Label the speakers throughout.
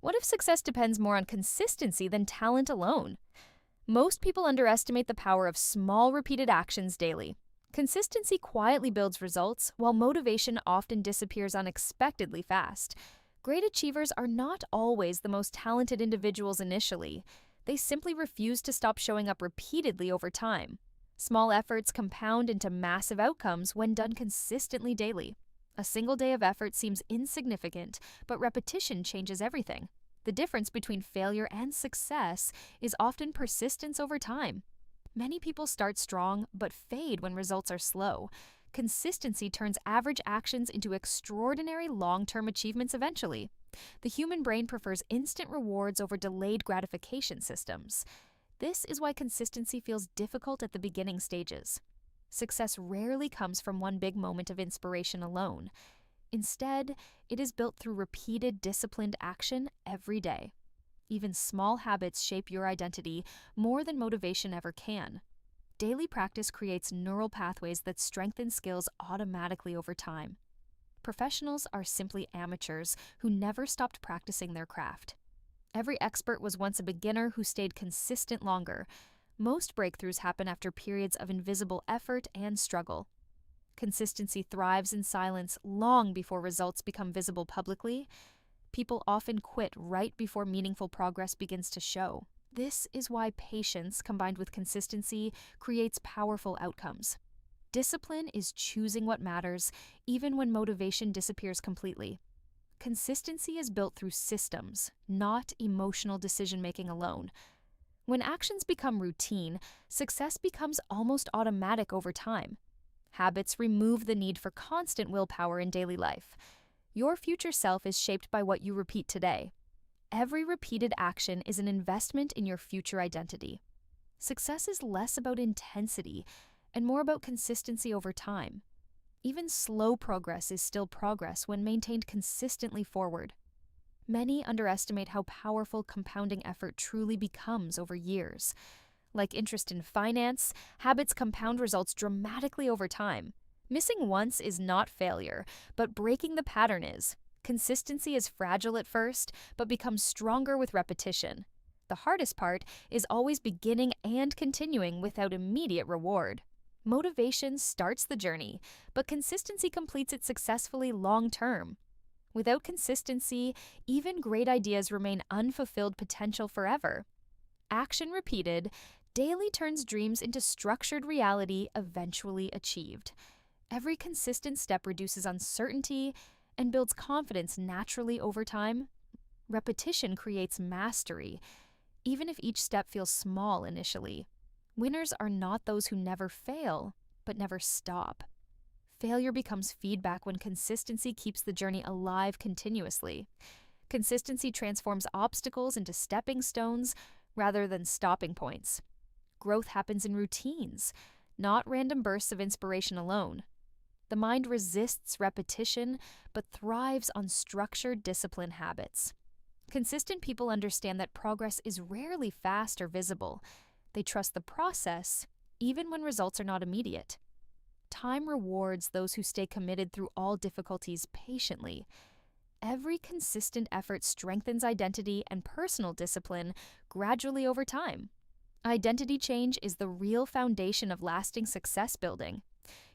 Speaker 1: What if success depends more on consistency than talent alone? Most people underestimate the power of small, repeated actions daily. Consistency quietly builds results, while motivation often disappears unexpectedly fast. Great achievers are not always the most talented individuals initially. They simply refuse to stop showing up repeatedly over time. Small efforts compound into massive outcomes when done consistently daily. A single day of effort seems insignificant, but repetition changes everything. The difference between failure and success is often persistence over time. Many people start strong but fade when results are slow. Consistency turns average actions into extraordinary long-term achievements eventually. The human brain prefers instant rewards over delayed gratification systems. This is why consistency feels difficult at the beginning stages. Success rarely comes from one big moment of inspiration alone. Instead, it is built through repeated, disciplined action every day. Even small habits shape your identity more than motivation ever can. Daily practice creates neural pathways that strengthen skills automatically over time. Professionals are simply amateurs who never stopped practicing their craft. Every expert was once a beginner who stayed consistent longer. Most breakthroughs happen after periods of invisible effort and struggle. Consistency thrives in silence long before results become visible publicly. People often quit right before meaningful progress begins to show. This is why patience combined with consistency creates powerful outcomes. Discipline is choosing what matters, even when motivation disappears completely. Consistency is built through systems, not emotional decision-making alone. When actions become routine, success becomes almost automatic over time. Habits remove the need for constant willpower in daily life. Your future self is shaped by what you repeat today. Every repeated action is an investment in your future identity. Success is less about intensity and more about consistency over time. Even slow progress is still progress when maintained consistently forward. Many underestimate how powerful compounding effort truly becomes over years. Like interest in finance, habits compound results dramatically over time. Missing once is not failure, but breaking the pattern is. Consistency is fragile at first, but becomes stronger with repetition. The hardest part is always beginning and continuing without immediate reward. Motivation starts the journey, but consistency completes it successfully long term. Without consistency, even great ideas remain unfulfilled potential forever. Action repeated daily turns dreams into structured reality eventually achieved. Every consistent step reduces uncertainty and builds confidence naturally over time. Repetition creates mastery, even if each step feels small initially. Winners are not those who never fail, but never stop. Failure becomes feedback when consistency keeps the journey alive continuously. Consistency transforms obstacles into stepping stones rather than stopping points. Growth happens in routines, not random bursts of inspiration alone. The mind resists repetition, but thrives on structured discipline habits. Consistent people understand that progress is rarely fast or visible. They trust the process, even when results are not immediate. Time rewards those who stay committed through all difficulties patiently. Every consistent effort strengthens identity and personal discipline gradually over time. Identity change is the real foundation of lasting success building.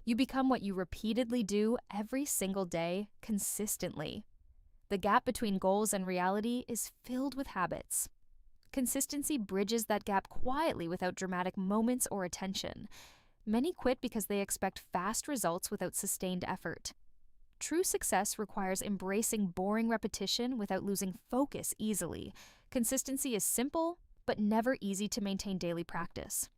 Speaker 1: You become what you repeatedly do every single day, consistently. The gap between goals and reality is filled with habits. Consistency bridges that gap quietly without dramatic moments or attention. Many quit because they expect fast results without sustained effort. True success requires embracing boring repetition without losing focus easily. Consistency is simple, but never easy to maintain daily practice.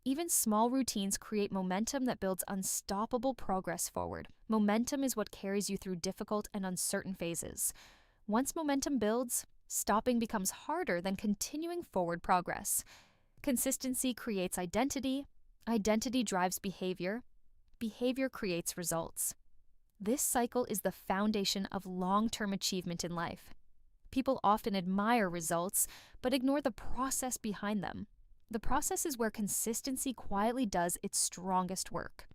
Speaker 1: Even small routines create momentum that builds unstoppable progress forward. Momentum is what carries you through difficult and uncertain phases. Once momentum builds, stopping becomes harder than continuing forward progress. Consistency creates identity. Identity drives behavior. Behavior creates results. This cycle is the foundation of long-term achievement in life. People often admire results, but ignore the process behind them. The process is where consistency quietly does its strongest work.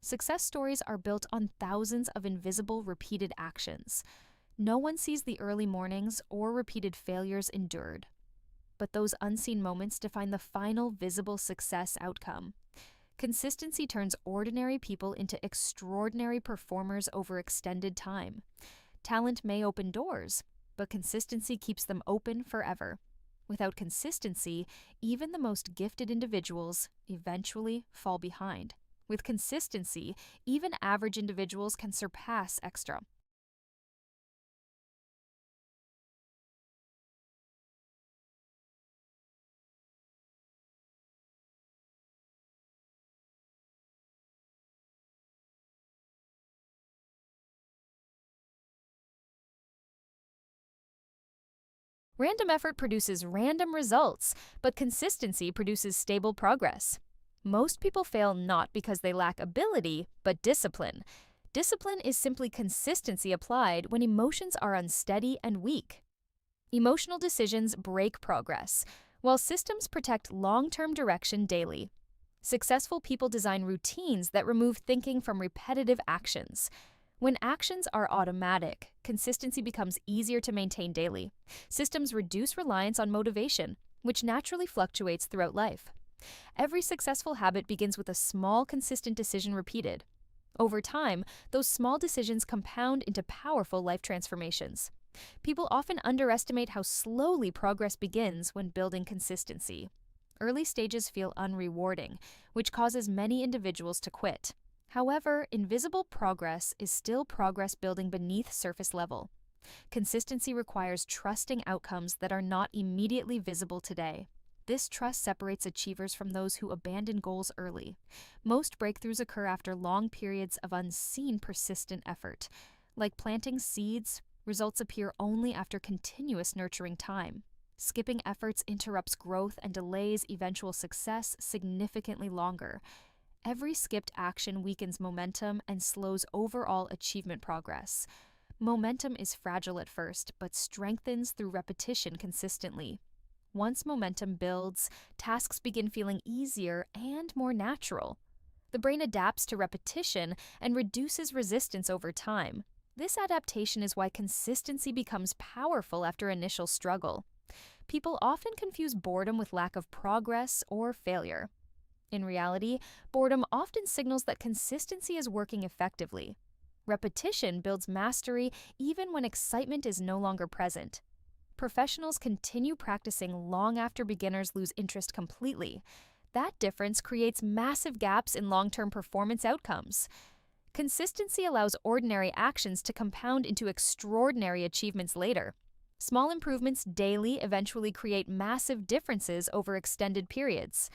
Speaker 1: Success stories are built on thousands of invisible, repeated actions. No one sees the early mornings or repeated failures endured. But those unseen moments define the final visible success outcome. Consistency turns ordinary people into extraordinary performers over extended time. Talent may open doors, but consistency keeps them open forever. Without consistency, even the most gifted individuals eventually fall behind. With consistency, even average individuals can surpass extra. Random effort produces random results, but consistency produces stable progress. Most people fail not because they lack ability, but discipline. Discipline is simply consistency applied when emotions are unsteady and weak. Emotional decisions break progress, while systems protect long-term direction daily. Successful people design routines that remove thinking from repetitive actions. When actions are automatic, consistency becomes easier to maintain daily. Systems reduce reliance on motivation, which naturally fluctuates throughout life. Every successful habit begins with a small, consistent decision repeated. Over time, those small decisions compound into powerful life transformations. People often underestimate how slowly progress begins when building consistency. Early stages feel unrewarding, which causes many individuals to quit. However, invisible progress is still progress building beneath surface level. Consistency requires trusting outcomes that are not immediately visible today. This trust separates achievers from those who abandon goals early. Most breakthroughs occur after long periods of unseen persistent effort. Like planting seeds, results appear only after continuous nurturing time. Skipping efforts interrupts growth and delays eventual success significantly longer. Every skipped action weakens momentum and slows overall achievement progress. Momentum is fragile at first, but strengthens through repetition consistently. Once momentum builds, tasks begin feeling easier and more natural. The brain adapts to repetition and reduces resistance over time. This adaptation is why consistency becomes powerful after initial struggle. People often confuse boredom with lack of progress or failure. In reality, boredom often signals that consistency is working effectively. Repetition builds mastery even when excitement is no longer present. Professionals continue practicing long after beginners lose interest completely. That difference creates massive gaps in long-term performance outcomes. Consistency allows ordinary actions to compound into extraordinary achievements later. Small improvements daily eventually create massive differences over extended periods.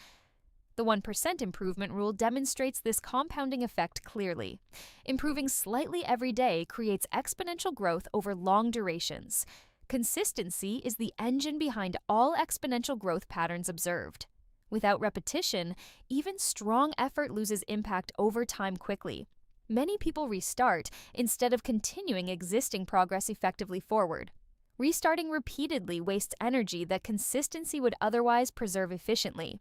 Speaker 1: The 1% improvement rule demonstrates this compounding effect clearly. Improving slightly every day creates exponential growth over long durations. Consistency is the engine behind all exponential growth patterns observed. Without repetition, even strong effort loses impact over time quickly. Many people restart instead of continuing existing progress effectively forward. Restarting repeatedly wastes energy that consistency would otherwise preserve efficiently.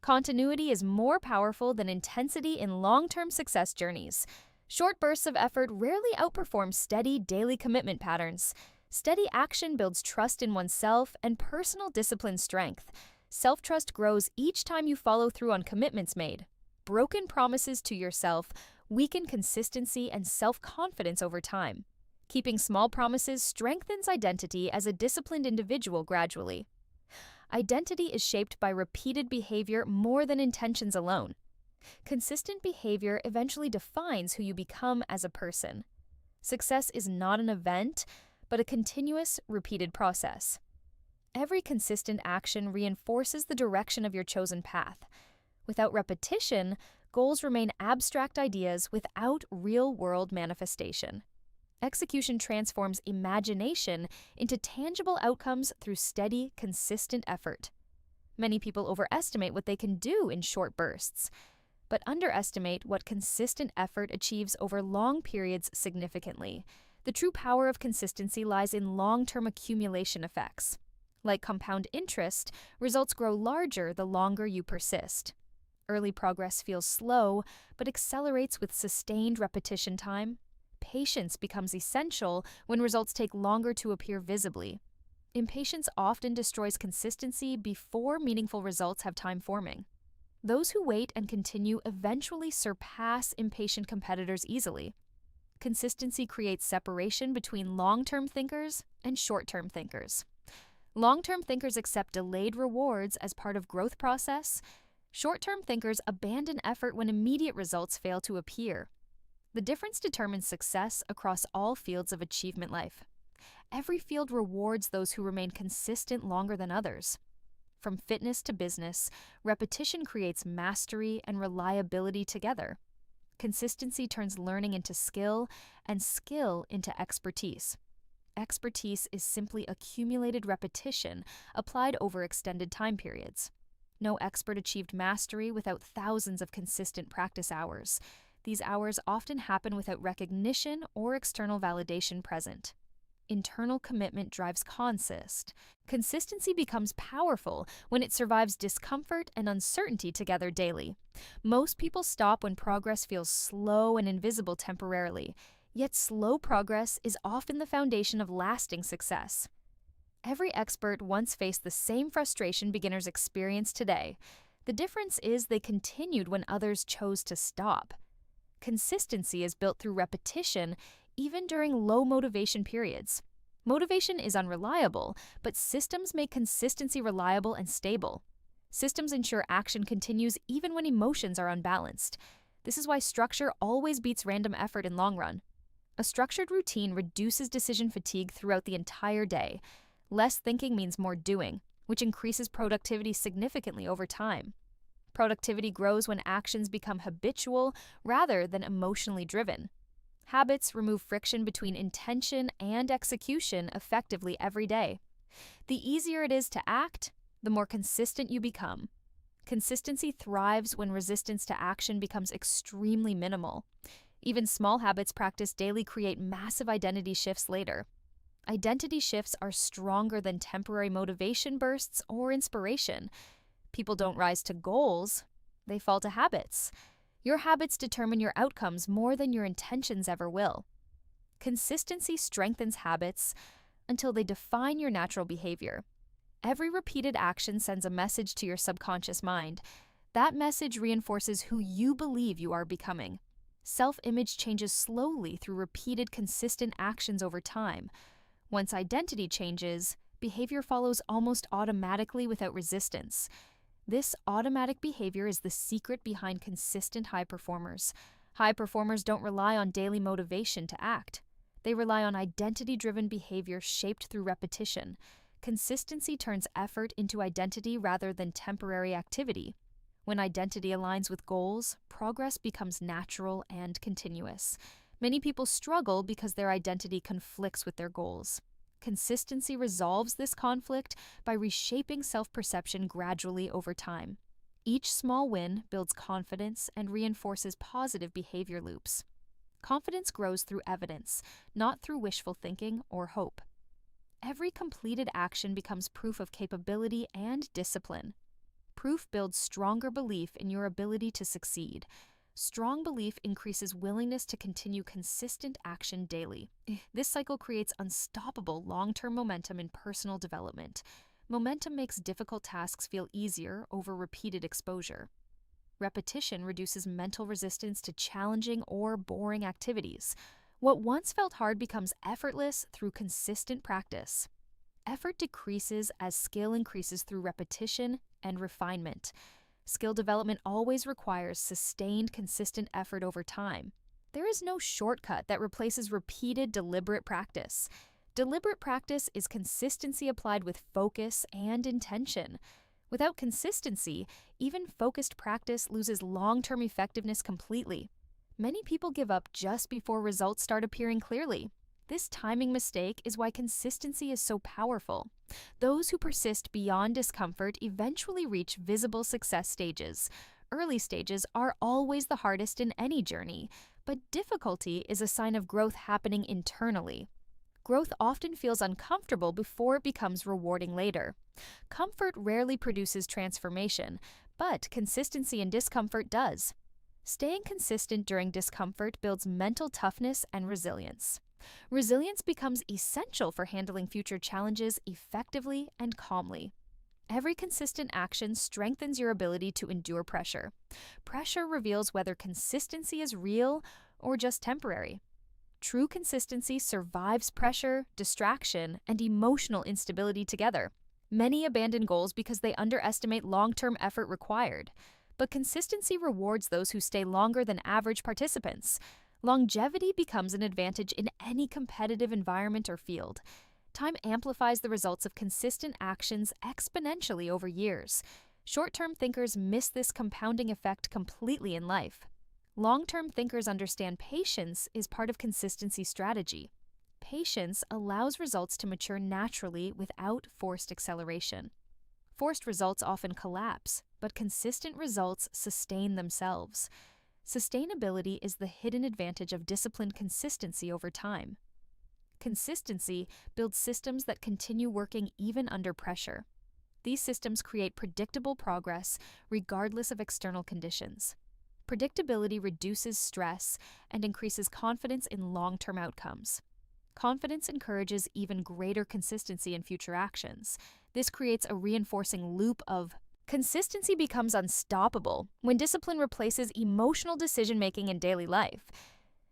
Speaker 1: Continuity is more powerful than intensity in long-term success journeys. Short bursts of effort rarely outperform steady daily commitment patterns. Steady action builds trust in oneself and personal discipline strength. Self-trust grows each time you follow through on commitments made. Broken promises to yourself weaken consistency and self-confidence over time. Keeping small promises strengthens identity as a disciplined individual gradually. Identity is shaped by repeated behavior more than intentions alone. Consistent behavior eventually defines who you become as a person. Success is not an event, but a continuous, repeated process. Every consistent action reinforces the direction of your chosen path. Without repetition, goals remain abstract ideas without real-world manifestation. Execution transforms imagination into tangible outcomes through steady, consistent effort. Many people overestimate what they can do in short bursts, but underestimate what consistent effort achieves over long periods significantly. The true power of consistency lies in long-term accumulation effects. Like compound interest, results grow larger the longer you persist. Early progress feels slow, but accelerates with sustained repetition time. patience becomes essential when results take longer to appear visibly. Impatience often destroys consistency before meaningful results have time forming. Those who wait and continue eventually surpass impatient competitors easily. Consistency creates separation between long-term thinkers and short-term thinkers. Long-term thinkers accept delayed rewards as part of growth process. Short-term thinkers abandon effort when immediate results fail to appear. The difference determines success across all fields of achievement life. Every field rewards those who remain consistent longer than others. From fitness to business, repetition creates mastery and reliability together. Consistency turns learning into skill, and skill into expertise. Expertise is simply accumulated repetition applied over extended time periods. No expert achieved mastery without thousands of consistent practice hours. These hours often happen without recognition or external validation present. Internal commitment drives consist. Consistency becomes powerful when it survives discomfort and uncertainty together daily. Most people stop when progress feels slow and invisible temporarily, yet slow progress is often the foundation of lasting success. Every expert once faced the same frustration beginners experience today. The difference is they continued when others chose to stop. Consistency is built through repetition, even during low motivation periods. Motivation is unreliable, but systems make consistency reliable and stable. Systems ensure action continues even when emotions are unbalanced. This is why structure always beats random effort in long run. A structured routine reduces decision fatigue throughout the entire day. Less thinking means more doing, which increases productivity significantly over time. Productivity grows when actions become habitual rather than emotionally driven. Habits remove friction between intention and execution effectively every day. The easier it is to act, the more consistent you become. Consistency thrives when resistance to action becomes extremely minimal. Even small habits practiced daily create massive identity shifts later. Identity shifts are stronger than temporary motivation bursts or inspiration. People don't rise to goals, they fall to habits. Your habits determine your outcomes more than your intentions ever will. Consistency strengthens habits until they define your natural behavior. Every repeated action sends a message to your subconscious mind. That message reinforces who you believe you are becoming. Self-image changes slowly through repeated, consistent actions over time. Once identity changes, behavior follows almost automatically without resistance. This automatic behavior is the secret behind consistent high performers. High performers don't rely on daily motivation to act. They rely on identity-driven behavior shaped through repetition. Consistency turns effort into identity rather than temporary activity. When identity aligns with goals, progress becomes natural and continuous. Many people struggle because their identity conflicts with their goals. Consistency resolves this conflict by reshaping self-perception gradually over time. Each small win builds confidence and reinforces positive behavior loops. Confidence grows through evidence, not through wishful thinking or hope. Every completed action becomes proof of capability and discipline. Proof builds stronger belief in your ability to succeed. Strong belief increases willingness to continue consistent action daily. This cycle creates unstoppable long-term momentum in personal development. Momentum makes difficult tasks feel easier over repeated exposure. Repetition reduces mental resistance to challenging or boring activities. What once felt hard becomes effortless through consistent practice. Effort decreases as skill increases through repetition and refinement. Skill development always requires sustained, consistent effort over time. There is no shortcut that replaces repeated, deliberate practice. Deliberate practice is consistency applied with focus and intention. Without consistency, even focused practice loses long-term effectiveness completely. Many people give up just before results start appearing clearly. This timing mistake is why consistency is so powerful. Those who persist beyond discomfort eventually reach visible success stages. Early stages are always the hardest in any journey, but difficulty is a sign of growth happening internally. Growth often feels uncomfortable before it becomes rewarding later. Comfort rarely produces transformation, but consistency in discomfort does. Staying consistent during discomfort builds mental toughness and resilience. Resilience becomes essential for handling future challenges effectively and calmly. Every consistent action strengthens your ability to endure pressure. Pressure reveals whether consistency is real or just temporary. True consistency survives pressure, distraction, and emotional instability together. Many abandon goals because they underestimate long-term effort required. But consistency rewards those who stay longer than average participants. Longevity becomes an advantage in any competitive environment or field. Time amplifies the results of consistent actions exponentially over years. Short-term thinkers miss this compounding effect completely in life. Long-term thinkers understand patience is part of consistency strategy. Patience allows results to mature naturally without forced acceleration. Forced results often collapse, but consistent results sustain themselves. Sustainability is the hidden advantage of disciplined consistency over time. Consistency builds systems that continue working even under pressure. These systems create predictable progress regardless of external conditions. Predictability reduces stress and increases confidence in long-term outcomes. Confidence encourages even greater consistency in future actions. This creates a reinforcing loop of consistency becomes unstoppable when discipline replaces emotional decision-making in daily life.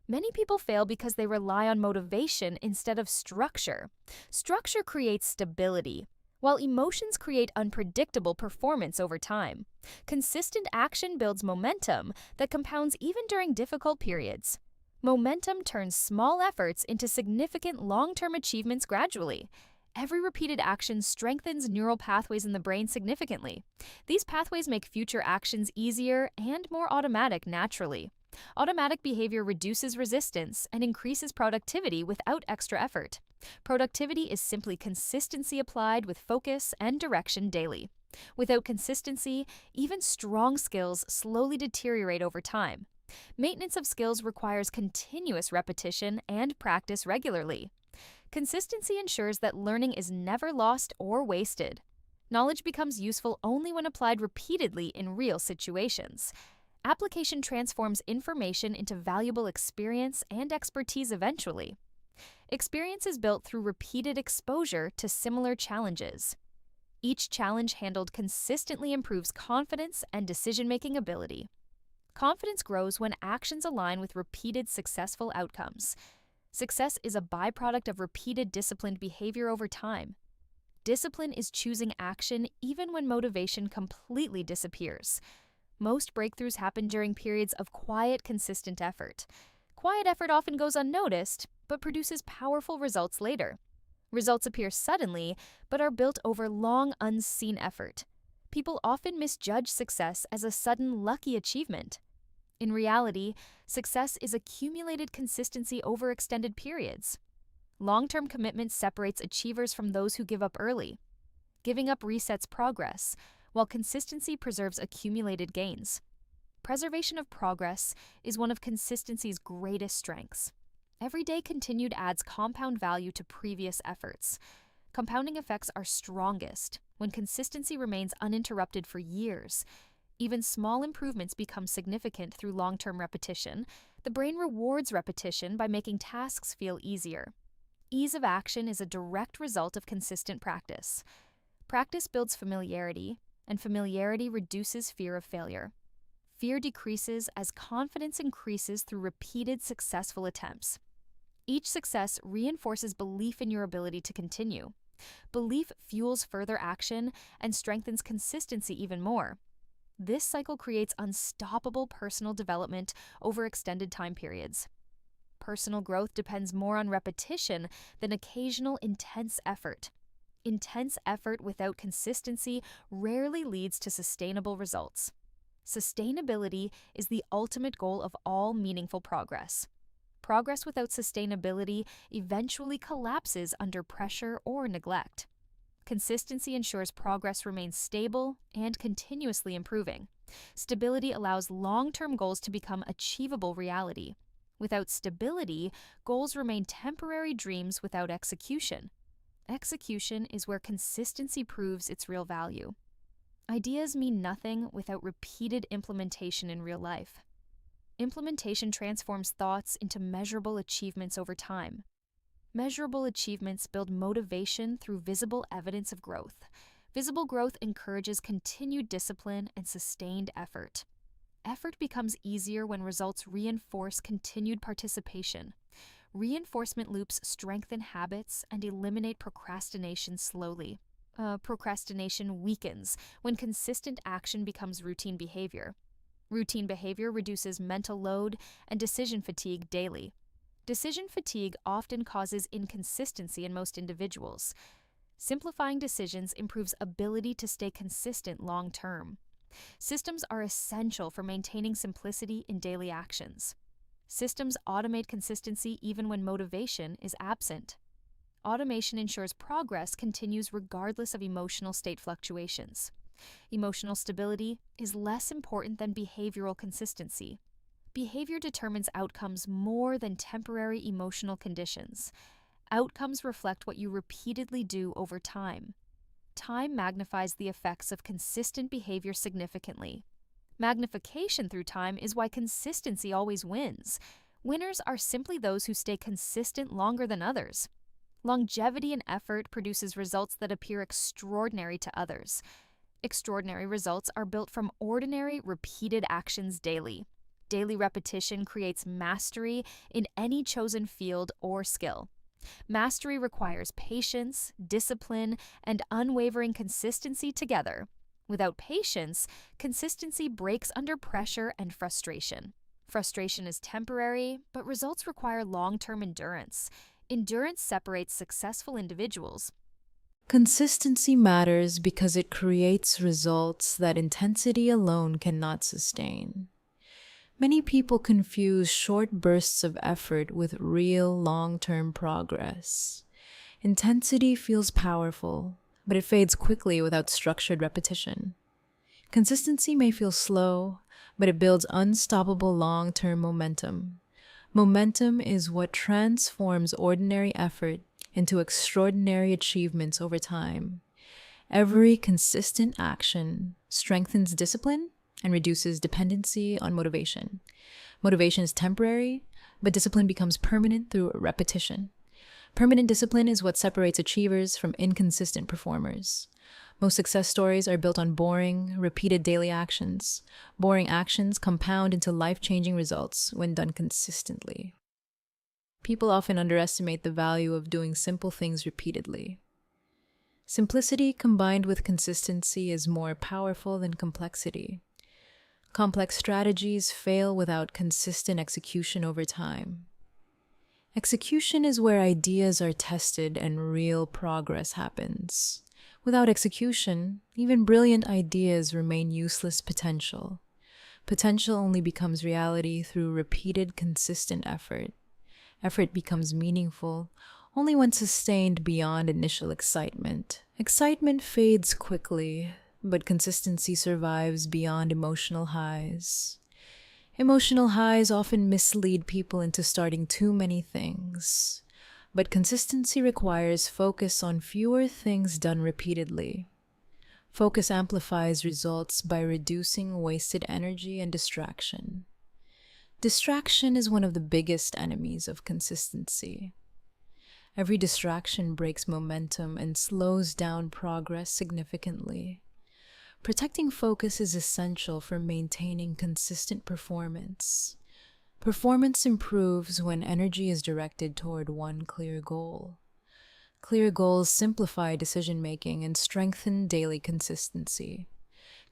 Speaker 1: Many people fail because they rely on motivation instead of structure. Structure creates stability, while emotions create unpredictable performance over time. Consistent action builds momentum that compounds even during difficult periods. Momentum turns small efforts into significant long-term achievements gradually. Every repeated action strengthens neural pathways in the brain significantly. These pathways make future actions easier and more automatic naturally. Automatic behavior reduces resistance and increases productivity without extra effort. Productivity is simply consistency applied with focus and direction daily. Without consistency, even strong skills slowly deteriorate over time. Maintenance of skills requires continuous repetition and practice regularly. Consistency ensures that learning is never lost or wasted. Knowledge becomes useful only when applied repeatedly in real situations. Application transforms information into valuable experience and expertise eventually. Experience is built through repeated exposure to similar challenges. Each challenge handled consistently improves confidence and decision-making ability. Confidence grows when actions align with repeated successful outcomes. Success is a byproduct of repeated disciplined behavior over time. Discipline is choosing action even when motivation completely disappears. Most breakthroughs happen during periods of quiet, consistent effort. Quiet effort often goes unnoticed, but produces powerful results later. Results appear suddenly, but are built over long, unseen effort. People often misjudge success as a sudden, lucky achievement. In reality, success is accumulated consistency over extended periods. Long-term commitment separates achievers from those who give up early. Giving up resets progress, while consistency preserves accumulated gains. Preservation of progress is one of consistency's greatest strengths. Every day continued adds compound value to previous efforts. Compounding effects are strongest when consistency remains uninterrupted for years. Even small improvements become significant through long-term repetition. The brain rewards repetition by making tasks feel easier. Ease of action is a direct result of consistent practice. Practice builds familiarity, and familiarity reduces fear of failure. Fear decreases as confidence increases through repeated successful attempts. Each success reinforces belief in your ability to continue. Belief fuels further action and strengthens consistency even more. This cycle creates unstoppable personal development over extended time periods. Personal growth depends more on repetition than occasional intense effort. Intense effort without consistency rarely leads to sustainable results. Sustainability is the ultimate goal of all meaningful progress. Progress without sustainability eventually collapses under pressure or neglect. Consistency ensures progress remains stable and continuously improving. Stability allows long-term goals to become achievable reality. Without stability, goals remain temporary dreams without execution. Execution is where consistency proves its real value. Ideas mean nothing without repeated implementation in real life. implementation transforms thoughts into measurable achievements over time. Measurable achievements build motivation through visible evidence of growth. Visible growth encourages continued discipline and sustained effort. Effort becomes easier when results reinforce continued participation. Reinforcement loops strengthen habits and eliminate procrastination slowly. Procrastination weakens when consistent action becomes routine behavior. Routine behavior reduces mental load and decision fatigue daily. Decision fatigue often causes inconsistency in most individuals. Simplifying decisions improves ability to stay consistent long term. Systems are essential for maintaining simplicity in daily actions. Systems automate consistency even when motivation is absent. Automation ensures progress continues regardless of emotional state fluctuations. Emotional stability is less important than behavioral consistency. Behavior determines outcomes more than temporary emotional conditions. Outcomes reflect what you repeatedly do over time. Time magnifies the effects of consistent behavior significantly. Magnification through time is why consistency always wins. Winners are simply those who stay consistent longer than others. Longevity and effort produces results that appear extraordinary to others. Extraordinary results are built from ordinary, repeated actions daily. Daily repetition creates mastery in any chosen field or skill. Mastery requires patience, discipline, and unwavering consistency together. Without patience, consistency breaks under pressure and frustration. Frustration is temporary, but results require long-term endurance. Endurance separates successful individuals.
Speaker 2: Consistency matters because it creates results that intensity alone cannot sustain. Many people confuse short bursts of effort with real long-term progress. Intensity feels powerful, but it fades quickly without structured repetition. Consistency may feel slow, but it builds unstoppable long-term momentum. Momentum is what transforms ordinary effort into extraordinary achievements over time. Every consistent action strengthens discipline and reduces dependency on motivation. Motivation is temporary, but discipline becomes permanent through repetition. Permanent discipline is what separates achievers from inconsistent performers. Most success stories are built on boring, repeated daily actions. Boring actions compound into life-changing results when done consistently. People often underestimate the value of doing simple things repeatedly. Simplicity combined with consistency is more powerful than complexity. Complex strategies fail without consistent execution over time. Execution is where ideas are tested and real progress happens. Without execution, even brilliant ideas remain useless potential. Potential only becomes reality through repeated, consistent effort. Effort becomes meaningful only when sustained beyond initial excitement. Excitement fades quickly, but consistency survives beyond emotional highs. Emotional highs often mislead people into starting too many things, but consistency requires focus on fewer things done repeatedly. Focus amplifies results by reducing wasted energy and distraction. Distraction is one of the biggest enemies of consistency. Every distraction breaks momentum and slows down progress significantly. Protecting focus is essential for maintaining consistent performance. Performance improves when energy is directed toward one clear goal. Clear goals simplify decision-making and strengthen daily consistency.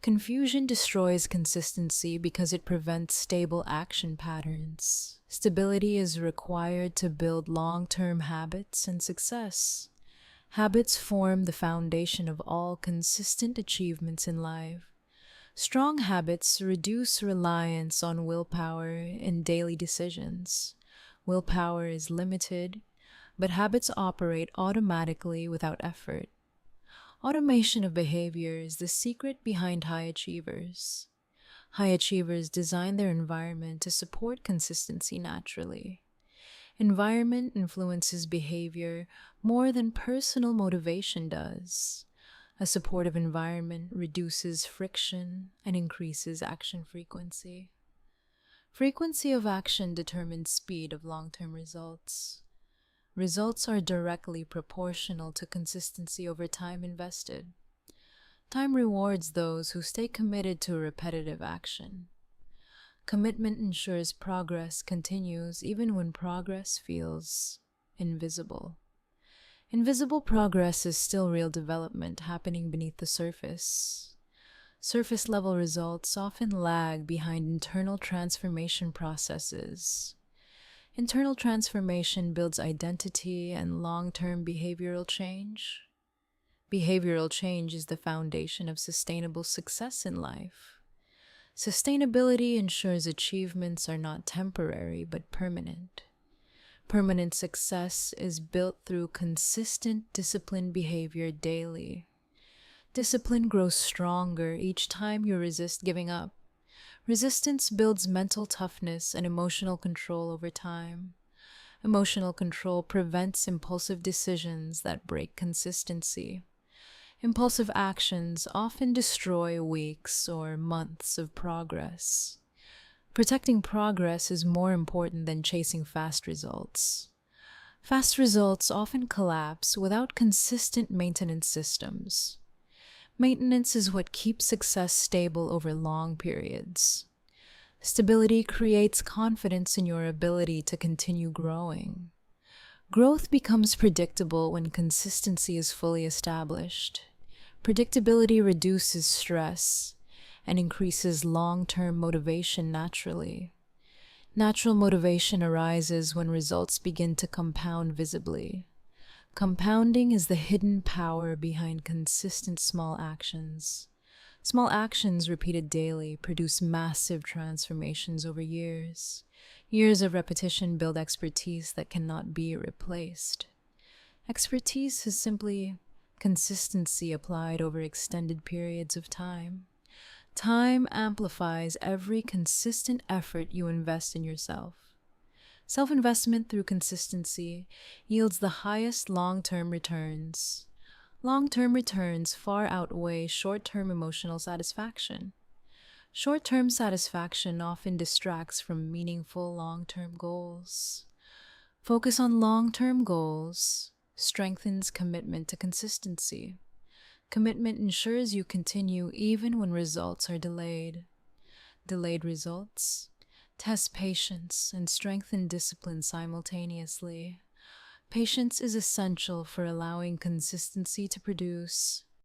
Speaker 2: Confusion destroys consistency because it prevents stable action patterns. Stability is required to build long-term habits and success. Habits form the foundation of all consistent achievements in life. Strong habits reduce reliance on willpower in daily decisions. Willpower is limited, but habits operate automatically without effort. Automation of behavior is the secret behind high achievers. High achievers design their environment to support consistency naturally. Environment influences behavior more than personal motivation does. A supportive environment reduces friction and increases action frequency. Frequency of action determines speed of long-term results. Results are directly proportional to consistency over time invested. Time rewards those who stay committed to repetitive action. Commitment ensures progress continues even when progress feels invisible. Invisible progress is still real development happening beneath the surface. Surface-level results often lag behind internal transformation processes. Internal transformation builds identity and long-term behavioral change. Behavioral change is the foundation of sustainable success in life. Sustainability ensures achievements are not temporary but permanent. Permanent success is built through consistent, disciplined behavior daily. Discipline grows stronger each time you resist giving up. Resistance builds mental toughness and emotional control over time. Emotional control prevents impulsive decisions that break consistency. Impulsive actions often destroy weeks or months of progress. Protecting progress is more important than chasing fast results. Fast results often collapse without consistent maintenance systems. Maintenance is what keeps success stable over long periods. Stability creates confidence in your ability to continue growing. Growth becomes predictable when consistency is fully established. Predictability reduces stress and increases long-term motivation naturally. Natural motivation arises when results begin to compound visibly. Compounding is the hidden power behind consistent small actions. Small actions repeated daily produce massive transformations over years. Years of repetition build expertise that cannot be replaced. Expertise is simply consistency applied over extended periods of time. Time amplifies every consistent effort you invest in yourself. Self-investment through consistency yields the highest long-term returns. Long-term returns far outweigh short-term emotional satisfaction. Short-term satisfaction often distracts from meaningful long-term goals. Focus on long-term goals strengthens commitment to consistency. Commitment ensures you continue even when results are delayed. Delayed results test patience and strengthen discipline simultaneously. Patience is essential for allowing consistency to produce